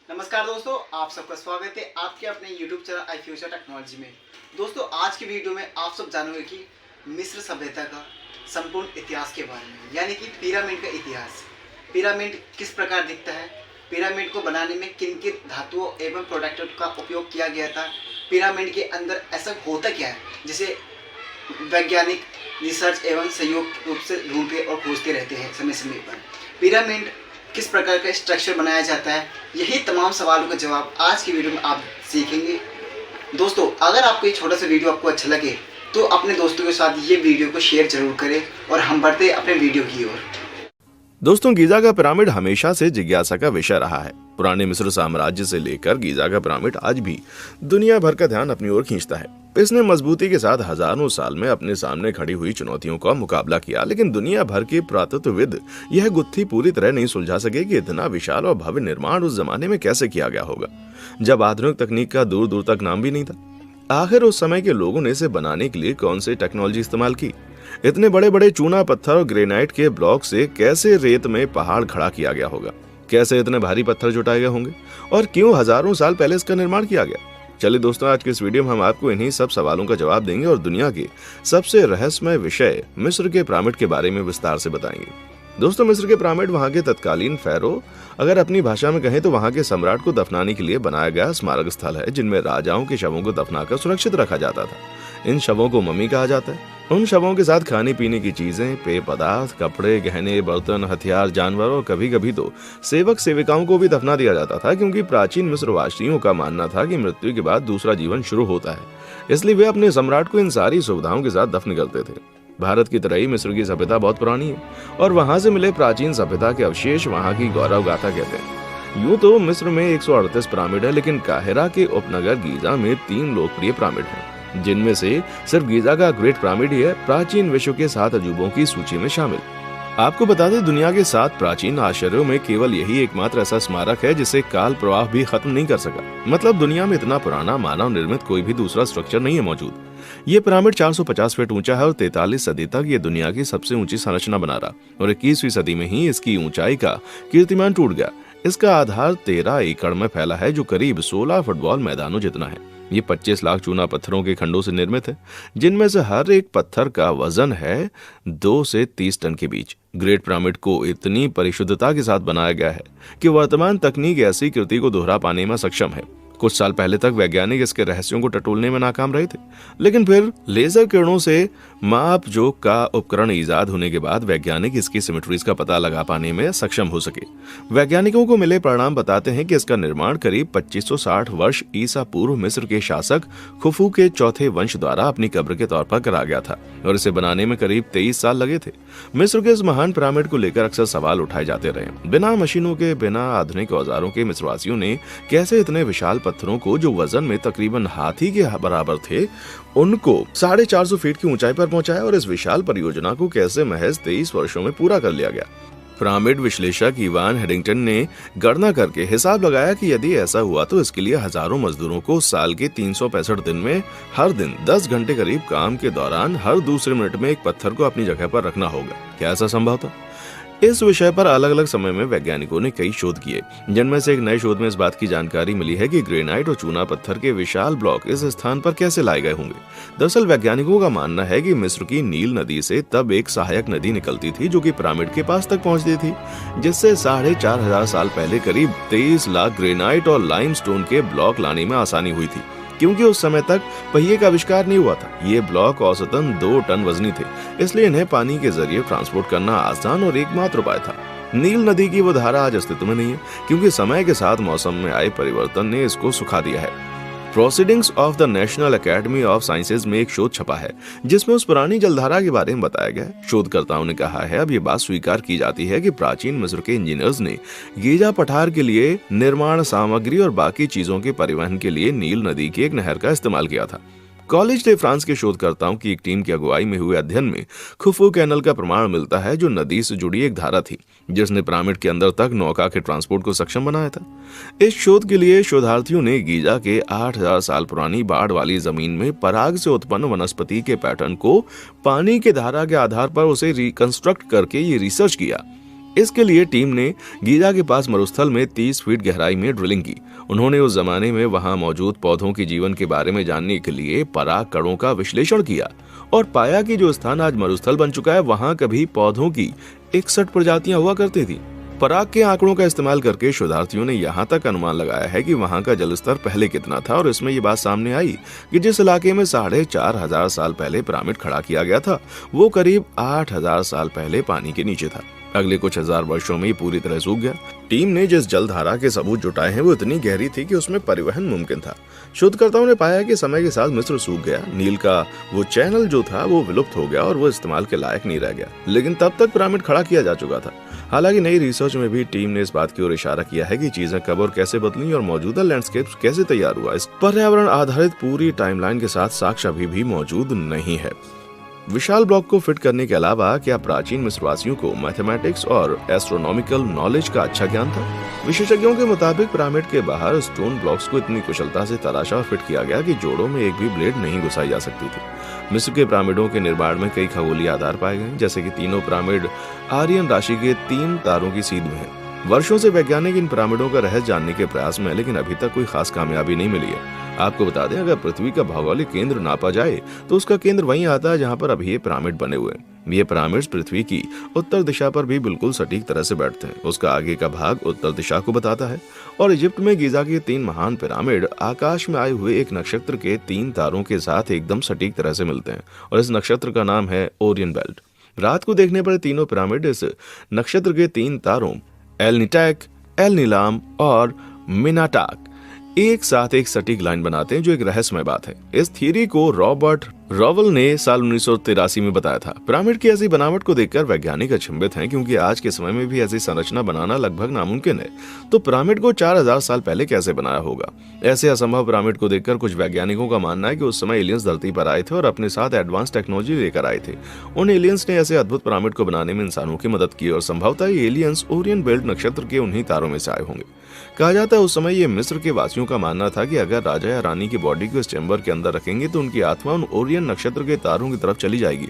नमस्कार दोस्तों, आप सबका स्वागत है आपके अपने YouTube चैनल आई फ्यूचर टेक्नोलॉजी में। दोस्तों, आज की वीडियो में आप सब जानोगे कि मिस्र सभ्यता का संपूर्ण इतिहास के बारे में, यानी कि पिरामिड का इतिहास। पिरामिड किस प्रकार दिखता है, पिरामिड को बनाने में किन किन धातुओं एवं प्रोडक्टों का उपयोग किया गया था, पिरामिड के अंदर ऐसा होता क्या है जिसे वैज्ञानिक रिसर्च एवं संयोग रूप से ढूंढते और खोजते रहते हैं समय समय पर। पिरामिड किस प्रकार का स्ट्रक्चर बनाया जाता है, यही तमाम सवालों का जवाब आज की वीडियो में आप सीखेंगे। दोस्तों, अगर आपको ये छोटा सा वीडियो आपको अच्छा लगे तो अपने दोस्तों के साथ ये वीडियो को शेयर जरूर करें और हम बढ़ते अपने वीडियो की ओर। दोस्तों, गीजा का पिरामिड हमेशा से जिज्ञासा का विषय रहा है। पुराने मिस्र साम्राज्य से लेकर गीजा का पिरामिड आज भी दुनिया भर का ध्यान अपनी ओर खींचता है। इसने मजबूती के साथ हजारों साल में अपने सामने खड़ी हुई चुनौतियों का मुकाबला किया, लेकिन दुनिया भर के पुरातत्वविद यह गुत्थी पूरी तरह नहीं सुलझा सके कि इतना विशाल और भव्य निर्माण उस जमाने में कैसे किया गया होगा, जब आधुनिक तकनीक का दूर दूर तक नाम भी नहीं था। आखिर उस समय के लोगों ने इसे बनाने के लिए कौन सी टेक्नोलॉजी इस्तेमाल की? इतने बड़े बड़े चूना पत्थर और ग्रेनाइट के ब्लॉक से कैसे रेत में पहाड़ खड़ा किया गया होगा? कैसे इतने भारी पत्थर जुटाए गए होंगे? और क्यों हजारों साल पहले इसका निर्माण किया गया? चलिए दोस्तों, आज के इस वीडियो में हम आपको इन्हीं सब सवालों का जवाब देंगे और दुनिया के सबसे रहस्यमय विषय मिस्र के पिरामिड के बारे में विस्तार से बताएंगे। दोस्तों, मिस्र के पिरामिड वहां के तत्कालीन फैरो, अगर अपनी भाषा में कहें तो वहां के सम्राट को दफनाने के लिए बनाया गया स्मारक स्थल है, जिनमें राजाओं के शवों को दफनाकर सुरक्षित रखा जाता था। इन शवों को मम्मी कहा जाता है। उन शवों के साथ खाने पीने की चीजें, पेय पदार्थ, कपड़े, गहने, बर्तन, हथियार, जानवर और कभी कभी तो सेवक सेविकाओं को भी दफना दिया जाता था, क्योंकि प्राचीन मिस्रवासियों का मानना था कि मृत्यु के बाद दूसरा जीवन शुरू होता है। इसलिए वे अपने सम्राट को इन सारी सुविधाओं के साथ दफन करते थे। भारत की तरह ही मिस्र की सभ्यता बहुत पुरानी है और वहां से मिले प्राचीन सभ्यता के अवशेष वहां की गौरव गाथा कहते हैं। यूं तो मिस्र में 138 पिरामिड है, लेकिन काहिरा के उपनगर गीजा में 3 लोकप्रिय पिरामिड हैं, जिनमें से सिर्फ गीजा का ग्रेट पिरामिड ही है प्राचीन विश्व के 7 अजूबों की सूची में शामिल। आपको बता दें, दुनिया के 7 प्राचीन आश्चर्यों में केवल यही एकमात्र ऐसा स्मारक है जिसे काल प्रवाह भी खत्म नहीं कर सका। मतलब दुनिया में इतना पुराना मानव निर्मित कोई भी दूसरा स्ट्रक्चर नहीं है मौजूद। ये पिरामिड 450 फीट ऊंचा है और 43 सदी तक ये दुनिया की सबसे ऊंची संरचना बना रहा और 21वीं सदी में ही इसकी ऊंचाई का कीर्तिमान टूट गया। इसका आधार 13 एकड़ में फैला है, जो करीब 16 फुटबॉल मैदानों जितना है। ये 25 लाख चूना पत्थरों के खंडों से निर्मित है, जिनमें से हर एक पत्थर का वजन है 2 से 30 टन के बीच। ग्रेट पिरामिड को इतनी परिशुद्धता के साथ बनाया गया है कि वर्तमान तकनीक ऐसी कृति को दोहरा पाने में सक्षम है। कुछ साल पहले तक वैज्ञानिक इसके रहस्यों को टटोलने में नाकाम रहे थे, लेकिन फिर लेजर किरणों से माप जोक का उपकरण ईजाद होने के बाद वैज्ञानिक इसकी सिमेट्रीज का पता लगा पाने में सक्षम हो सके। वैज्ञानिकों को मिले परिणाम बताते हैं कि इसका निर्माण करीब 2560 वर्ष ईसा पूर्व मिस्र के शासक खुफू के चौथे वंश द्वारा अपनी कब्र के तौर पर करा गया था और इसे बनाने में करीब 23 साल लगे थे। मिस्र के इस महान पिरामिड को लेकर अक्सर सवाल उठाए जाते रहे। बिना मशीनों के, बिना आधुनिक औजारों के मिस्रवासियों ने कैसे इतने विशाल पत्थरों को, जो वजन में तकरीबन हाथी के बराबर थे, उनको 450 फीट की ऊंचाई पर पहुंचाया और इस विशाल परियोजना को कैसे महज 23 वर्षों में पूरा कर लिया गया। पिरामिड विश्लेषक इवान हेडिंगटन ने गणना करके हिसाब लगाया कि यदि ऐसा हुआ तो इसके लिए हजारों मजदूरों को साल के 365 दिन में हर दिन 10 घंटे करीब काम के दौरान हर दूसरे मिनट में एक पत्थर को अपनी जगह पर रखना होगा। क्या ऐसा संभव था? इस विषय पर अलग अलग समय में वैज्ञानिकों ने कई शोध किए, जिनमें से एक नए शोध में इस बात की जानकारी मिली है कि ग्रेनाइट और चूना पत्थर के विशाल ब्लॉक इस स्थान पर कैसे लाए गए होंगे। दरअसल वैज्ञानिकों का मानना है कि मिस्र की नील नदी से तब एक सहायक नदी निकलती थी, जो कि पिरामिड के पास तक पहुंचती थी, जिससे 4500 साल पहले करीब 23 लाख ग्रेनाइट और लाइमस्टोन के ब्लॉक लाने में आसानी हुई थी, क्योंकि उस समय तक पहिए का आविष्कार नहीं हुआ था। ये ब्लॉक औसतन 2 टन वजनी थे, इसलिए इन्हें पानी के जरिए ट्रांसपोर्ट करना आसान और एकमात्र उपाय था। नील नदी की वो धारा आज अस्तित्व में नहीं है, क्योंकि समय के साथ मौसम में आए परिवर्तन ने इसको सुखा दिया है। Proceedings of the national academy of sciences में एक शोध छपा है, जिसमें उस पुरानी जलधारा के बारे में बताया गया है। शोधकर्ताओं ने कहा है, अब ये बात स्वीकार की जाती है कि प्राचीन मिस्र के इंजीनियर्स ने गीजा पठार के लिए निर्माण सामग्री और बाकी चीजों के परिवहन के लिए नील नदी की एक नहर का इस्तेमाल किया था। कॉलेज डे फ्रांस के शोधकर्ताओं की एक टीम की अगुवाई में हुए अध्ययन में खुफू कैनल का प्रमाण मिलता है, जो नदी से जुड़ी एक धारा थी, जिसने पिरामिड के अंदर तक नौका के ट्रांसपोर्ट को सक्षम बनाया था। इस शोध के लिए शोधार्थियों ने गीजा के 8000 साल पुरानी बाढ़ वाली जमीन में पराग से उत्पन्न वनस्पति के पैटर्न को पानी के धारा के आधार पर उसे रिकंस्ट्रक्ट करके ये रिसर्च किया। इसके लिए टीम ने गीजा के पास मरुस्थल में 30 फीट गहराई में ड्रिलिंग की। उन्होंने उस जमाने में वहां मौजूद पौधों के जीवन के बारे में जानने के लिए पराग कणों का विश्लेषण किया और पाया कि जो स्थान आज मरुस्थल बन चुका है वहां कभी पौधों की 61 प्रजातियां हुआ करती थी। पराग के आंकड़ों का इस्तेमाल करके शोधार्थियों ने यहाँ तक अनुमान लगाया है कि वहां का जलस्तर पहले कितना था और इसमें ये बात सामने आई कि जिस इलाके में 4,500 साल पहले पिरामिड खड़ा किया गया था वो करीब 8,000 साल पहले पानी के नीचे था। अगले कुछ हजार वर्षों में ये पूरी तरह सूख गया। टीम ने जिस जलधारा के सबूत जुटाए हैं वो इतनी गहरी थी कि उसमें परिवहन मुमकिन था। शोधकर्ताओं ने पाया कि समय के साथ मिस्र सूख गया, नील का वो चैनल जो था वो विलुप्त हो गया और वो इस्तेमाल के लायक नहीं रह गया, लेकिन तब तक पिरामिड खड़ा किया जा चुका था। हालांकि नई रिसर्च में भी टीम ने इस बात की ओर इशारा किया है कि चीजें कब और कैसे बदली और मौजूदा लैंडस्केप कैसे तैयार हुआ, इस पर्यावरण आधारित पूरी टाइमलाइन के साथ साक्ष्य अभी भी मौजूद नहीं है। विशाल ब्लॉक को फिट करने के अलावा क्या प्राचीन मिस्रवासियों को मैथमेटिक्स और एस्ट्रोनॉमिकल नॉलेज का अच्छा ज्ञान था? विशेषज्ञों के मुताबिक पिरामिड के बाहर स्टोन ब्लॉक्स को इतनी कुशलता से तराशा और फिट किया गया कि जोड़ों में एक भी ब्लेड नहीं घुसाई जा सकती थी। मिस्र के पिरामिडों के निर्माण में कई खगोलीय आधार पाए गए, जैसे कि तीनों पिरामिड आर्यन राशि के 3 तारों की सीध में है। वर्षों से वैज्ञानिक इन पिरामिडों का रहस्य जानने के प्रयास में है, लेकिन अभी तक कोई खास कामयाबी नहीं मिली है। आपको बता दें, अगर पृथ्वी का भौगोलिक केंद्र नापा जाए तो उसका केंद्र वहीं आता है जहां पर अभी ये पिरामिड बने हुए हैं। ये पिरामिड्स पृथ्वी की उत्तर दिशा पर भी बिल्कुल सटीक तरह से बैठते हैं। उसका आगे का भाग उत्तर दिशा को बताता है और इजिप्ट में गीजा के 3 महान पिरामिड आकाश में आए हुए एक नक्षत्र के 3 तारों के साथ एकदम सटीक तरह से मिलते हैं और इस नक्षत्र का नाम है ओरियन बेल्ट। रात को देखने पर तीनों पिरामिड इस नक्षत्र के 3 तारों एल निटैक, एल नीलाम और मिनाटाक एक साथ एक सटीक लाइन बनाते हैं, जो एक रहस्यमय बात है। इस थ्योरी को रॉबर्ट रॉवल ने साल 1983 में बताया था। पिरामिड की ऐसी बनावट को देखकर वैज्ञानिक अचंभित हैं, क्योंकि आज के समय में भी ऐसी संरचना बनाना लगभग नामुमकिन है। तो पिरामिड को 4,000 साल पहले कैसे बनाया होगा? ऐसे असंभव पिरामिड को देखकर कुछ वैज्ञानिकों का मानना है कि उस समय एलियंस धरती पर आए थे और अपने साथ एडवांस टेक्नोलॉजी लेकर आए थे। उन एलियंस ने ऐसे अद्भुत पिरामिड को बनाने में इंसानों की मदद की और संभवतः ये एलियंस ओरियन बेल्ट नक्षत्र के उन्हीं तारों में से आए होंगे। कहा जाता है उस समय ये मिस्र के वासियों का मानना था कि अगर राजा या रानी की बॉडी को इस चैम्बर के अंदर रखेंगे तो उनकी आत्मा उन ओरियन नक्षत्र के तारों की तरफ चली जाएगी।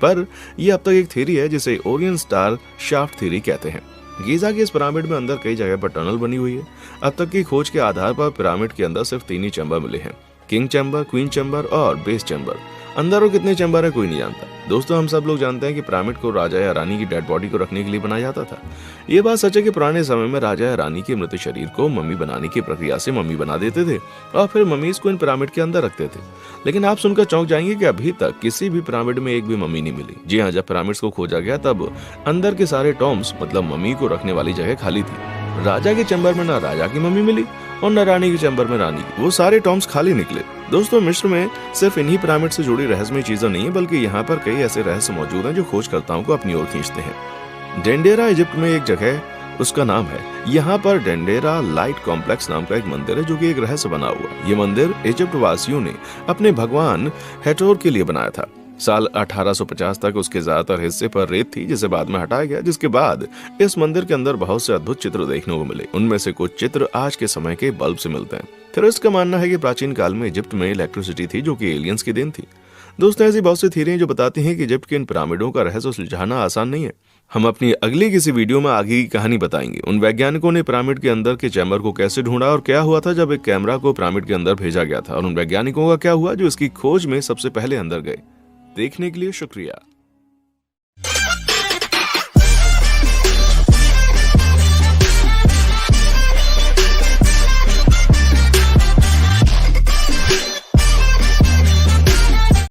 पर यह अब तक एक थ्योरी है जिसे ओरियन स्टार शाफ्ट थ्योरी कहते हैं। गीजा के इस पिरामिड में अंदर कई जगह पर टनल बनी हुई है। अब तक की खोज के आधार पर पिरामिड के अंदर सिर्फ 3 ही चैम्बर मिले हैं, किंग चैम्बर, क्वीन चैम्बर और बेस चैम्बर। अंदर और कितने चैम्बर है कोई नहीं जानता। दोस्तों, हम सब लोग जानते हैं कि पिरामिड को राजा या रानी की डेड बॉडी को रखने के लिए बनाया जाता था। ये बात सच है कि पुराने समय में राजा या रानी के मृत शरीर को मम्मी बनाने की प्रक्रिया से मम्मी बना देते थे और फिर मम्मीज को इन पिरामिड के अंदर रखते थे। लेकिन आप सुनकर चौंक जाएंगे कि अभी तक किसी भी पिरामिड में एक भी मम्मी नहीं मिली। जी हाँ, जब पिरामिड्स को खोजा गया तब अंदर के सारे टॉम्स मतलब मम्मी को रखने वाली जगह खाली थी। राजा के चैम्बर में ना राजा की मम्मी मिली और न रानी के चैम्बर में रानी की। वो सारे टॉम्स खाली निकले। दोस्तों, मिस्र में सिर्फ इन्हीं पिरामिड से जुड़ी रहस्यमय चीजें नहीं है, बल्कि यहाँ पर कई ऐसे रहस्य मौजूद हैं जो खोजकर्ताओं को अपनी ओर खींचते हैं। डेंडेरा इजिप्ट में एक जगह उसका नाम है। यहाँ पर डेंडेरा लाइट कॉम्प्लेक्स नाम का एक मंदिर है जो कि एक रहस्य बना हुआ। ये मंदिर इजिप्ट वासियों ने अपने भगवान हेटोर के लिए बनाया था। साल 1850 तक उसके ज्यादातर हिस्से पर रेत थी, जिसे बाद में हटाया गया, जिसके बाद इस मंदिर के अंदर बहुत से अद्भुत चित्र देखने को मिले। उनमें से कुछ चित्र आज के समय के बल्ब से मिलते हैं। थ्योरिस्ट का मानना है कि प्राचीन काल में इजिप्ट में इलेक्ट्रिसिटी थी जो कि एलियंस की देन थी। दोस्तों, ऐसी बहुत सी थ्योरियां जो बताती हैं कि इजिप्ट के इन पिरामिडों का रहस्य सुलझाना आसान नहीं है। हम अपनी अगली किसी वीडियो में आगे की कहानी बताएंगे। उन वैज्ञानिकों ने पिरामिड के अंदर के चैम्बर को कैसे ढूंढा और क्या हुआ था जब एक कैमरा को पिरामिड के अंदर भेजा गया था, और उन वैज्ञानिकों का क्या हुआ जो इसकी खोज में सबसे पहले अंदर गए। देखने के लिए शुक्रिया।